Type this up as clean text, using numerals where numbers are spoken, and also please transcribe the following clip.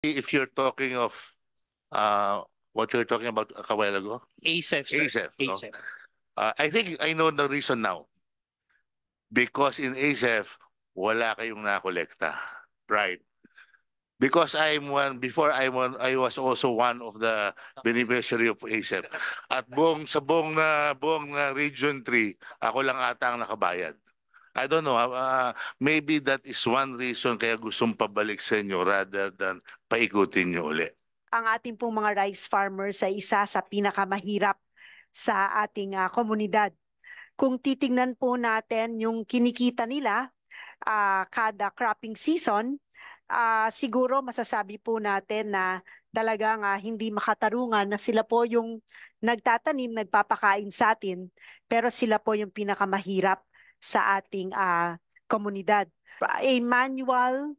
If you're talking of what you're talking about a while ago, ASEF, sir. ASEF, no? ASEF. I think I know the reason now. Because in ASEF, wala kayong nakolekta. Right. Because I was also one of the beneficiary of ASEP. At buong na Region 3, ako lang ata ang nakabayad. I don't know, maybe that is one reason kaya gustong pabalik sa inyo rather than paikutin nyo uli. Ang ating pong mga rice farmers ay isa sa pinakamahirap sa ating komunidad. Kung titingnan po natin yung kinikita nila kada cropping season, siguro masasabi po natin na talagang hindi makatarungan na sila po yung nagtatanim, nagpapakain sa atin, pero sila po yung pinakamahirap sa ating komunidad. A manual